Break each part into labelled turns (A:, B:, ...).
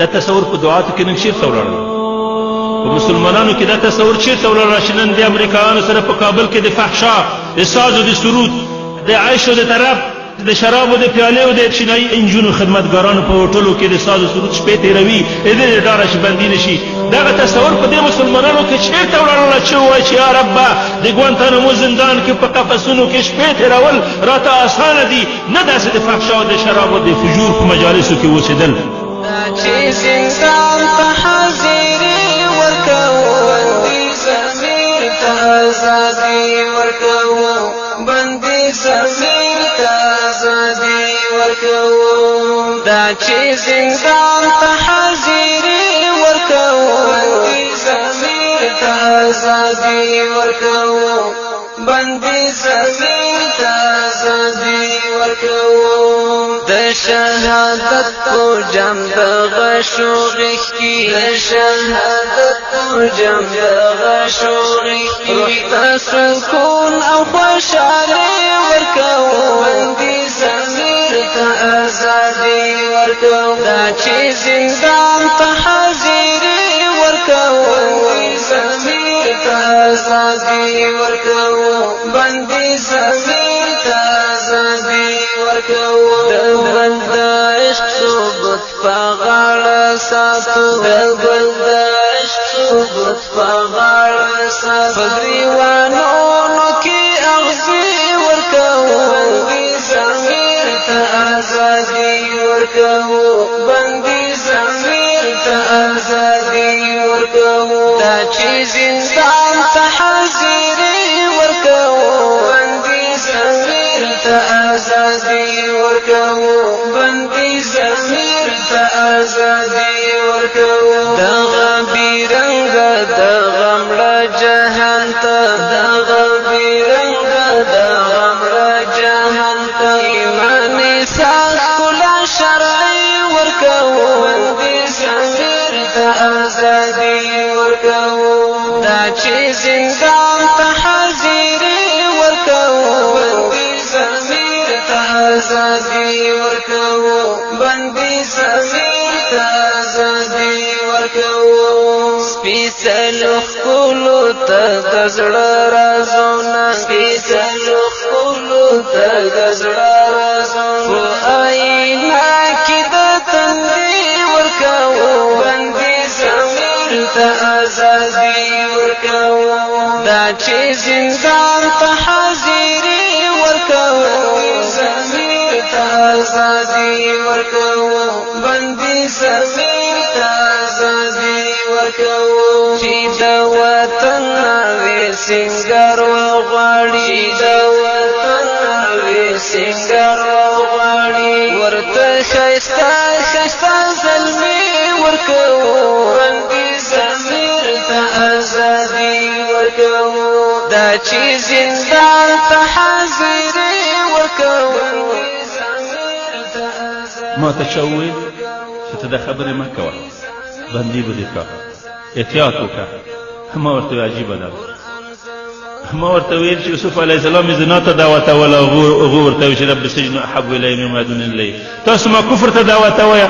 A: دا تصور په دعاتو کې نن چېرته ولاړ دی؟ په مسلمانانو کې دا تصور چېرته ولاړ چې نن د امریکایانو سره په کابل کې د فحشا، د ساز او د سرود، د عیش او د طرب، د شرابو د پیالې او د چینایي انجونو خدمتګارانو په هوټلو کې د ساز او سرود شپې تېروي، د دې د ډاره چې بندي نه شي. دغه تصور په دې مسلمانانو کې چېرته ولاړله چې ووایي چې یا ربه د ګوانتانامو زندان کې په قفسونو کې شپې تېرول راته اسانه دي، نه داسې د فحشا او د شرابو د فجور په مجالسو کې اوسېدل.
B: چې زندان ته حاضري ورکوو، بندي ضمیر ته ازادي ورکوو، بندي ضمیر ته ازادي ورکوو. دا چې زندان ته حاضري ورکوو، بندي ضمیر ته ازادي ورکوو، بندي ضمیر ته ازادي ورکوو. د شهادت په جام د غشو غښتي، د شهادت په جام د غشو غښتي، روح ته سکون او خوشحالي ورکوو، بندي ضمیر ته ازادي ورکوو. دا چې زندان ته حاضري ورکوو، بندي ضمیر ته ازادي ورکوو، بندي ضمیر ته ازادي ورکوو. د بل د عشق ثبوت په غاړه ساتو، د بل د عشق ثبوت په غاړه ساتو، په ګریوانونو کې اغزي ورکوو، بندي ضمیر ته ازادي ورکوو، بندي ضمیر ته ازادي ورکوو. دا چې زندان ته حاضري ورکوو، بندي ضمیر ته ازادي ورکوو، بندي ضمیر ته ازادي ورکوو. دغه بیرنګه دغه مړه جهان ته، دغه بیرنګه دغه مړه جهان ته، ایمان ساز کلا شرعي ورکوو، بندي ضمیر ته ازادي ورکوو. دا چې زندان ته حاضري ورکوو، بندي ضمیر ته ازادي ورکوو، بندي ضمیر ته ازادي ورکوو. سپېڅلو ښکلو ته د زړه رازونه، سپېڅلو ښکلو ته د زړه رازونه، په آیینه کې د تندي ورکوو، بندي ضمیر ته ازادي ورکوو. دا چې زندان ته حاضري ورکوو، بندي ضمیر ته ازادي ورکوو، بندي ضمیر ته ازادي ورکوو. چې د وطن نوې سنګر وغواړي، د وطن نوې سنګر وغواړي، ورته ښایسته ښایسته زلمي ورکوو، بندي ضمیر ته ازادي ورکوو. دا چې زندان ته حاضري ورکوو، بندي ضمیر ته ازادي.
A: ما ته چا وویل چې ته دا خبرې مه کوه، بندي به دې کړه، احتیاط وکړه. ما ورته ویل عجیبه ده. ما ورته ویل چې یوسف علیه السلام یې زنا ته دعوتول، هغه ورته ویل چې رب السجن احب الی مما یدعوننی الیه. تاسو ما کفر ته دعوتوئ.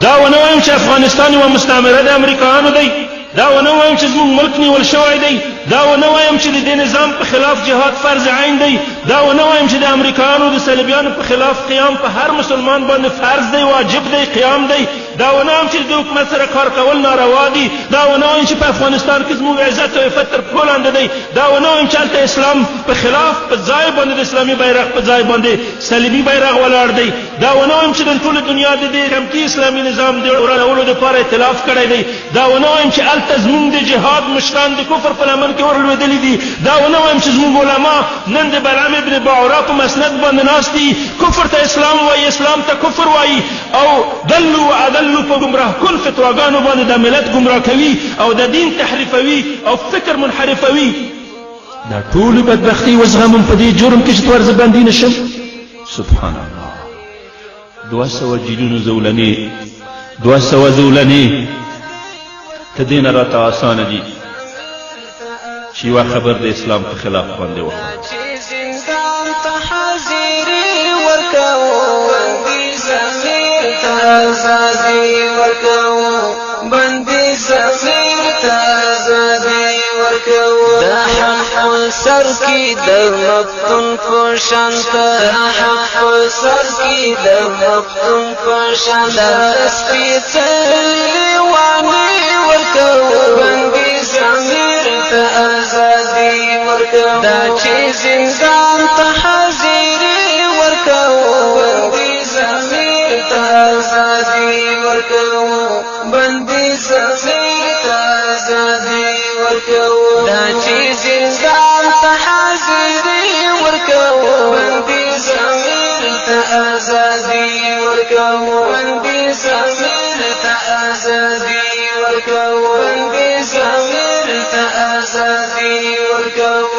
A: دا ونه وایم چې افغانستان یوه مستعمره د امریکایانو دی، دا ونه وایم چې زموږ ملک نیول شوی دی، دا ونه وایم چې د دې نظام په خلاف جهاد فرض عین دی، دا ونه وایم چې د امریکایانو د صلیبیانو په خلاف قیام په هر مسلمان باندې فرض دی، واجب دی، قیام دی، دا ونه وایم چې د حکومت سره کار کول ناروا دي، دا ونه وایم چې په افغانستان کې زموږ عزت او عفت تر پښو لاندې دی، دا ونه وایم چې هلته اسلام په خلاف په ځای باندې د اسلامي بیرغ په ځای باندې صلیبي بیرغ ولاړ دی، دا ونه وایم چې د ټولې دنیا د دې قیمتي اسلامي نظام د ورانولو دپاره ائتلاف کړی دی، دا ونه وایم چې هلته زموږ د جهاد مشران د کفر په لمن کې ورلوېدلي دي، دا ونه وایم چې زموږ علما نن د بلعام ابن بعورا په مسند باندې ناست دي، کفر ته اسلام وایي، اسلام ته کفر وایي، او دلو و عدلو په ګمراه کن فتواګانو باندې د ملت ګمراه کوي او د دین تحریفوي او فکر منحرفوي. دا ټولې بدبختي وزغمم په دې جرم کې چې ته ورځه بندي نه شم. سبحان الله. 200 جیلونو زولنې، 200 زولنې ته دې نه راته اسانه دي چې یوه خبر د اسلام په خلاف باندې وکړه.
B: چې زندان ته حاضري ورکوو، بندي ضمیر ته آزادي ورکو بندي ضمیر ته آزادي ورکو دا حق سر کی د مفتون پوشانتا دا حق سر کی د مفتون پوشانتا سپیڅلی وانی ورکو بندي ضمیر ته آزادي ورکو دا چې زندان ته حاضری ورکو بندي ضمیر ته آزادي ورکو بندي ضمیر ته آزادي ورکو دا چې زندان ته حاضری ورکو بندي ضمیر ته آزادي ورکو بندي ضمیر ته آزادي ورکو بندي ضمیر ته آزادي ورکو